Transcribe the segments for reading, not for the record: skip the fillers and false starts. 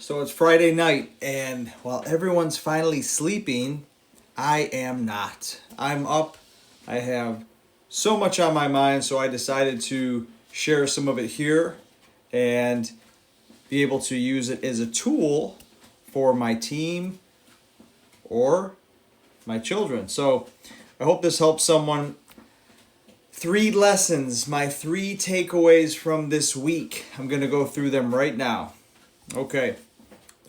So it's Friday night, and while everyone's finally sleeping, I am not. I'm up. I have so much on my mind, so I decided to share some of it here and be able to use it as a tool for my team or my children. So I hope this helps someone. 3 lessons, my 3 takeaways from this week. I'm going to go through them right now. Okay.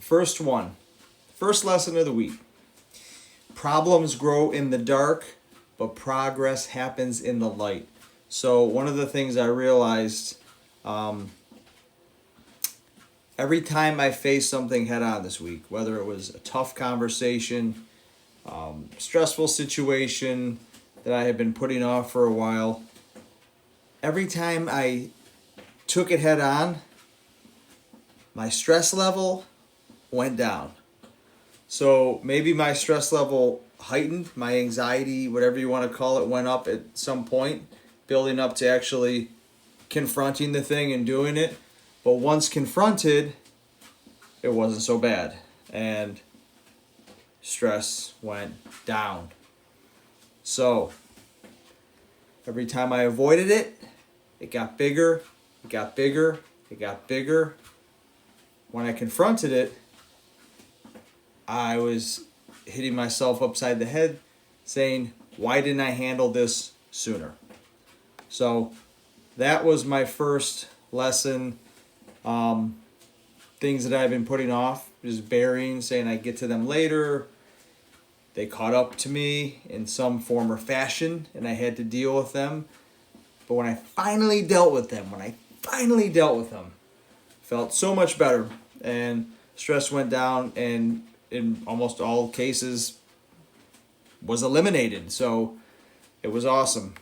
First one, first lesson of the week. Problems grow in the dark, but progress happens in the light. So one of the things I realized, every time I faced something head on this week, whether it was a tough conversation, stressful situation that I had been putting off for a while, every time I took it head on, my stress level went down. So maybe my stress level heightened, my anxiety, whatever you want to call it, went up at some point, building up to actually confronting the thing and doing it. But once confronted, it wasn't so bad. And stress went down. So every time I avoided it, it got bigger, it got bigger, it got bigger. When I confronted it, I was hitting myself upside the head saying, why didn't I handle this sooner? So that was my first lesson. Things that I've been putting off, just burying, saying I get to them later. They caught up to me in some form or fashion, and I had to deal with them. But when I finally dealt with them, felt so much better, and stress went down, and in almost all cases was eliminated. So it was awesome.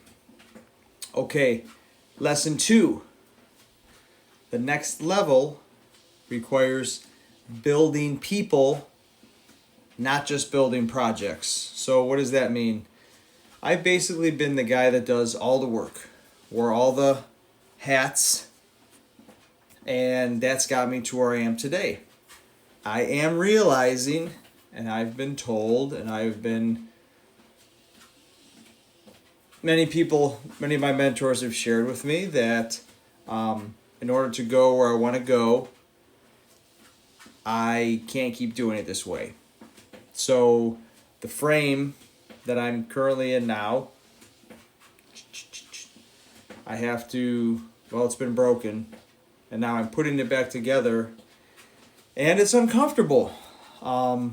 Okay, lesson 2. The next level requires building people, not just building projects. So what does that mean? I've basically been the guy that does all the work, wore all the hats, and that's got me to where I am today. I am realizing, and I've been told, and many of my mentors have shared with me that in order to go where I want to go, I can't keep doing it this way. So the frame that I'm currently in now, it's been broken, and now I'm putting it back together. And it's uncomfortable. My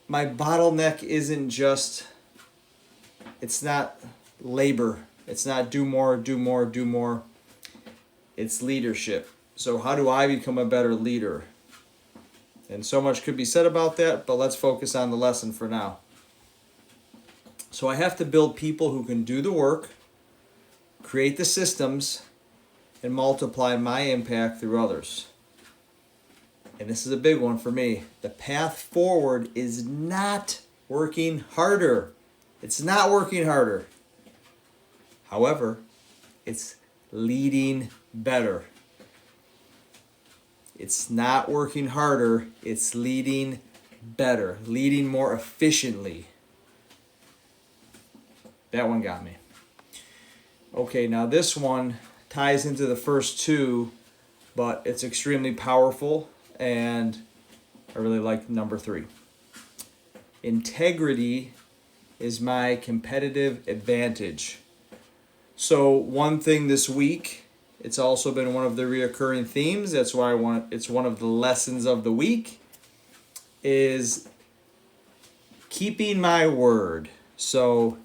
bottleneck isn't just, it's not labor. It's not do more. It's leadership. So how do I become a better leader? And so much could be said about that, but let's focus on the lesson for now. So I have to build people who can do the work, create the systems, and multiply my impact through others. And this is a big one for me. The path forward is not working harder. It's not working harder. However, it's leading better. It's not working harder. It's leading better, leading more efficiently. That one got me. Okay, now this one ties into the first 2, but it's extremely powerful, and I really like number 3. Integrity is my competitive advantage. So one thing this week, it's also been one of the reoccurring themes, it's one of the lessons of the week, is keeping my word. So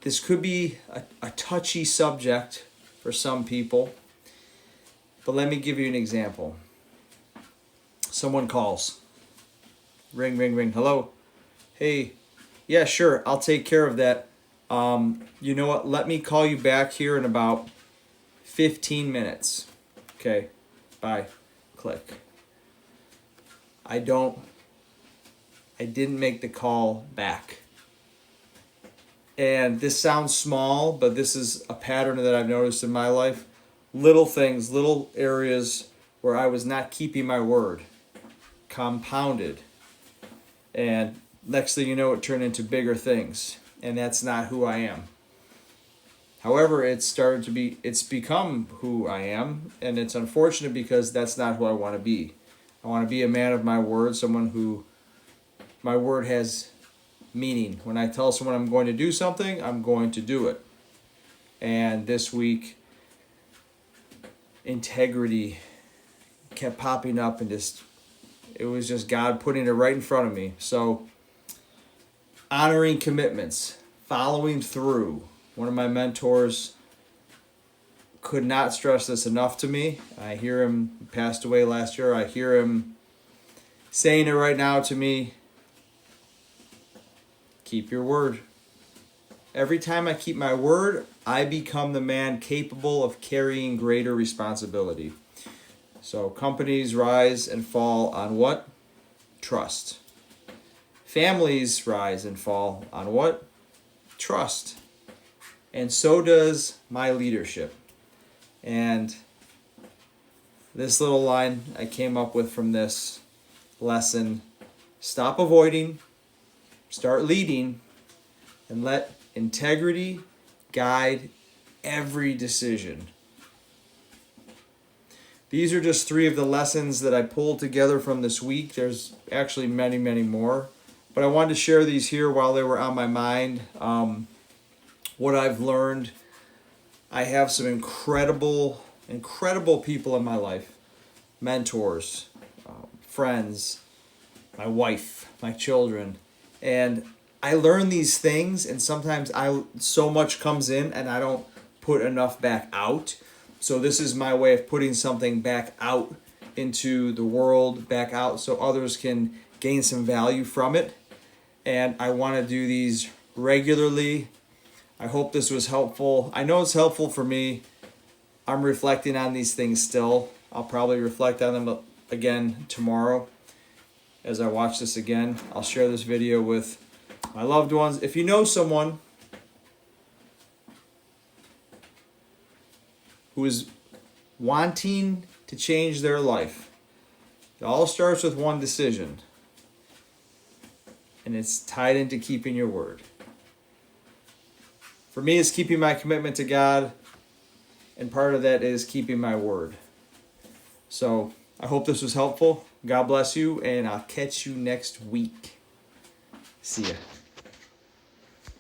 this could be a touchy subject for some people, but let me give you an example. Someone calls. Ring, ring, ring. Hello? Hey, yeah, sure, I'll take care of that. You know what? Let me call you back here in about 15 minutes. Okay, bye. Click. I didn't make the call back. And this sounds small, but this is a pattern that I've noticed in my life. little things, little areas where I was not keeping my word, compounded. And next thing you know, it turned into bigger things. And that's not who I am. However, it's become who I am. And it's unfortunate because that's not who I want to be. I want to be a man of my word, someone who my word has meaning. When I tell someone I'm going to do something, I'm going to do it. And this week, integrity kept popping up, and it was just God putting it right in front of me. So, honoring commitments, following through. One of my mentors could not stress this enough to me. I hear him, he passed away last year. I hear him saying it right now to me. Keep your word. Every time I keep my word, I become the man capable of carrying greater responsibility. So companies rise and fall on what? Trust. Families rise and fall on what? Trust. And so does my leadership. And this little line I came up with from this lesson: stop avoiding, start leading, and let integrity guide every decision. These are just 3 of the lessons that I pulled together from this week. There's actually many, many more. But I wanted to share these here while they were on my mind. What I've learned. I have some incredible people in my life. Mentors, friends, my wife, my children. And I learn these things, and sometimes so much comes in and I don't put enough back out. So this is my way of putting something back out into the world, back out so others can gain some value from it. And I want to do these regularly. I hope this was helpful. I know it's helpful for me. I'm reflecting on these things still. I'll probably reflect on them again tomorrow as I watch this again. I'll share this video with my loved ones. If you know someone who is wanting to change their life, it all starts with one decision. And it's tied into keeping your word. For me, it's keeping my commitment to God, and part of that is keeping my word. So I hope this was helpful. God bless you, and I'll catch you next week. See ya.